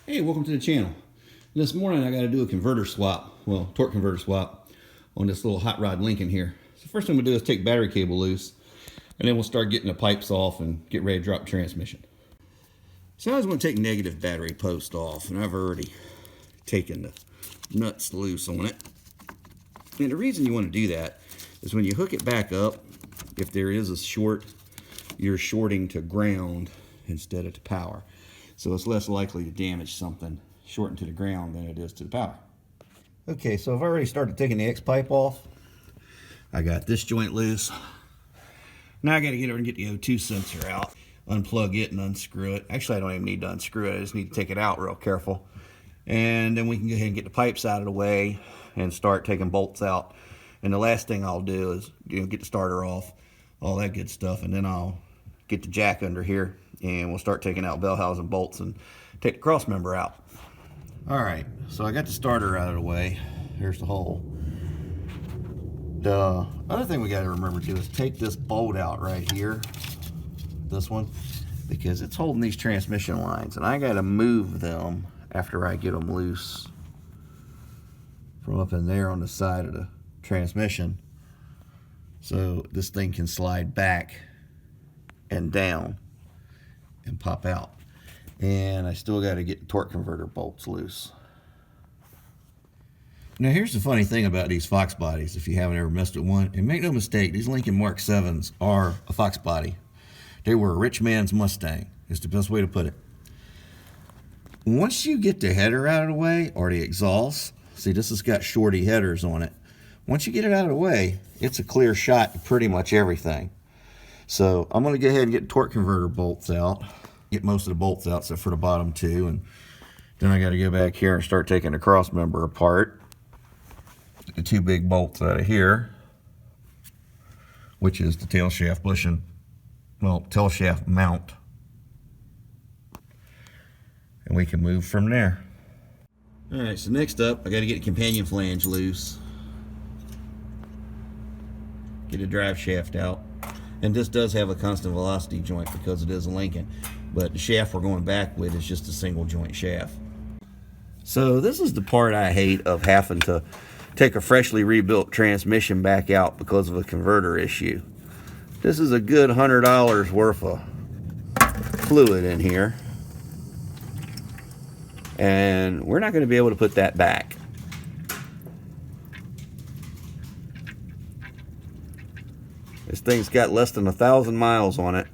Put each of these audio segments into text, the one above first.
Hey, welcome to the channel. This morning I got to do a converter swap, well, torque converter swap on this little hot rod Lincoln here. So first thing we'll do is take battery cable loose, and then we'll start getting the pipes off and get ready to drop the transmission. So I was going to take negative battery post off, and I've already taken the nuts loose on it. And the reason you want to do that is when you hook it back up, if there is a short, you're shorting to ground instead of to power. So it's less likely to damage something shortened to the ground than it is to the power. Okay, so I've already started taking the X pipe off. I got this joint loose. Now I got to get over and get the O2 sensor out, unplug it and unscrew it. Actually, I don't even need to unscrew it. I just need to take it out real careful. And then we can go ahead and get the pipes out of the way and start taking bolts out. And the last thing I'll do is get the starter off, all that good stuff, and then I'll get the jack under here and we'll start taking out bell housing bolts and take the cross member out. All right, so I got the starter out of the way. Here's the hole. The other thing we got to remember to do is take this bolt out right here, this one, because it's holding these transmission lines, and I got to move them after I get them loose from up in there on the side of the transmission, so this thing can slide back and down and pop out. And I still got to get the torque converter bolts loose. Now here's the funny thing about these Fox bodies, if you haven't ever messed with one, and make no mistake, these Lincoln Mark 7s are a Fox body. They were a rich man's Mustang, is the best way to put it. Once you get the header out of the way, or the exhaust, see this has got shorty headers on it. Once you get it out of the way, it's a clear shot to pretty much everything. So I'm going to go ahead and get torque converter bolts out, get most of the bolts out except for the bottom two, and then I got to go back here and start taking the cross member apart. Get the two big bolts out of here, which is the tail shaft bushing, well, tail shaft mount, and we can move from there. All right, so next up I got to get the companion flange loose, get the drive shaft out. And this does have a constant velocity joint because it is a Lincoln, but the shaft we're going back with is just a single joint shaft. So this is the part I hate of having to take a freshly rebuilt transmission back out because of a converter issue. This is a good $100 worth of fluid in here, and we're not going to be able to put that back. This thing's got less than 1,000 miles on it,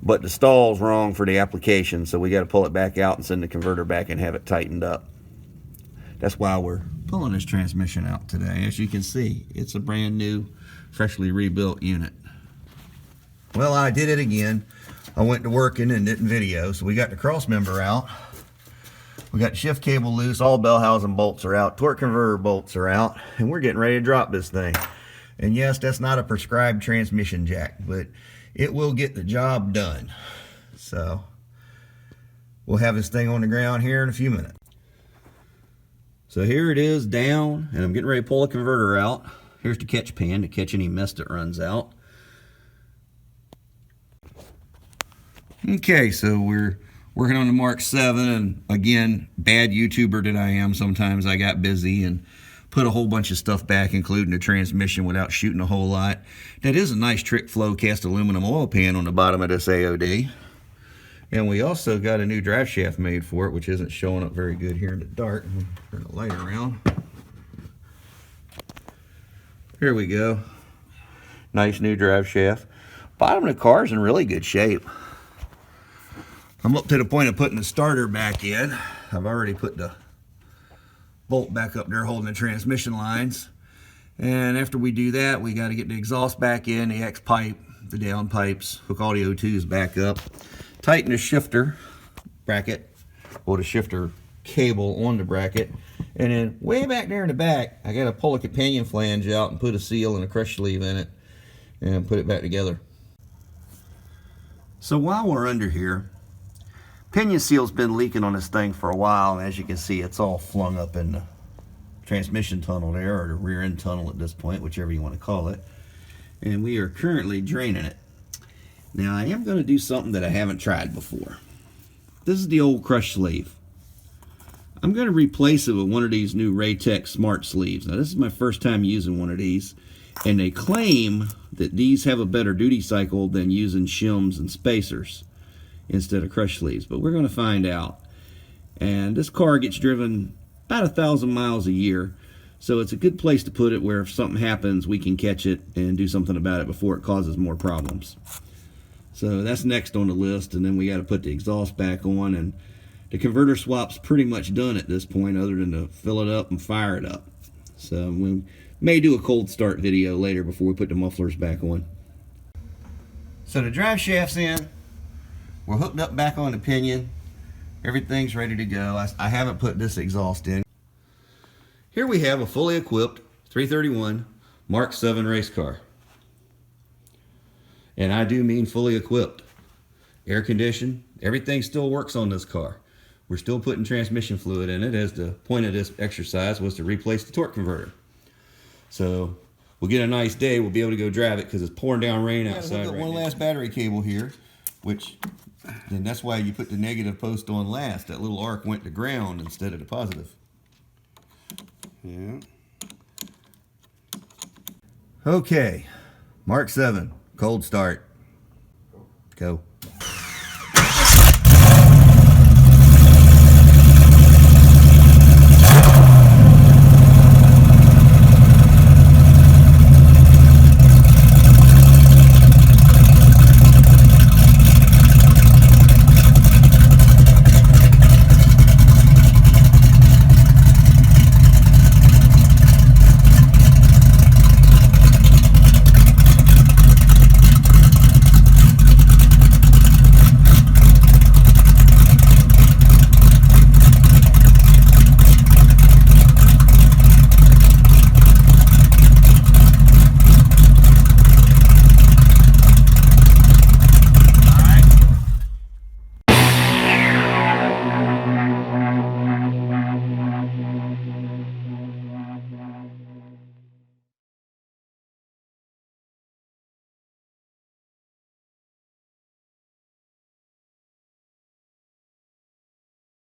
but the stall's wrong for the application, so we got to pull it back out and send the converter back and have it tightened up. That's why we're pulling this transmission out today. As you can see, it's a brand new, freshly rebuilt unit. Well, I did it again. I went to working and didn't video, so we got the cross member out. We got the shift cable loose, all bell housing bolts are out, torque converter bolts are out, and we're getting ready to drop this thing. And yes, that's not a prescribed transmission jack, but it will get the job done. So we'll have this thing on the ground here in a few minutes. So here it is down, and I'm getting ready to pull the converter out. Here's the catch pan to catch any mist that runs out. Okay, so we're working on the Mark 7, and again, bad YouTuber that I am, sometimes I got busy and put a whole bunch of stuff back, including the transmission, without shooting a whole lot. That is a nice trick flow cast aluminum oil pan on the bottom of this AOD. And we also got a new drive shaft made for it, which isn't showing up very good here in the dark. Turn the light around. Here we go. Nice new drive shaft. Bottom of the car's in really good shape. I'm up to the point of putting the starter back in. I've already put the bolt back up there holding the transmission lines, and after we do that, we got to get the exhaust back in, the X pipe, the down pipes, hook all the O2s back up, tighten the shifter bracket or the shifter cable on the bracket, and then way back there in the back I got to pull a companion flange out and put a seal and a crush sleeve in it and put it back together. So while we're under here, pinion seal's been leaking on this thing for a while, and as you can see, it's all flung up in the transmission tunnel there, or the rear end tunnel at this point, whichever you want to call it. And we are currently draining it. Now I am going to do something that I haven't tried before. This is the old crush sleeve. I'm going to replace it with one of these new Raytech Smart Sleeves. Now this is my first time using one of these, and they claim that these have a better duty cycle than using shims and spacers instead of crush sleeves, but we're going to find out. And this car gets driven about 1,000 miles a year, so it's a good place to put it where if something happens we can catch it and do something about it before it causes more problems. So that's next on the list, and then we got to put the exhaust back on, and the converter swap's pretty much done at this point other than to fill it up and fire it up. So we may do a cold start video later before we put the mufflers back on. So the drive shaft's in, we're hooked up back on the pinion, everything's ready to go. I haven't put this exhaust in. Here we have a fully equipped 331 Mark VII race car. And I do mean fully equipped. Air conditioned, everything still works on this car. We're still putting transmission fluid in it, as the point of this exercise was to replace the torque converter. So we'll get a nice day, we'll be able to go drive it because it's pouring down rain outside. Right, one last battery cable here, which then that's why you put the negative post on last. That little arc went to ground instead of the positive. Yeah. Okay, Mark VII, cold start. Go.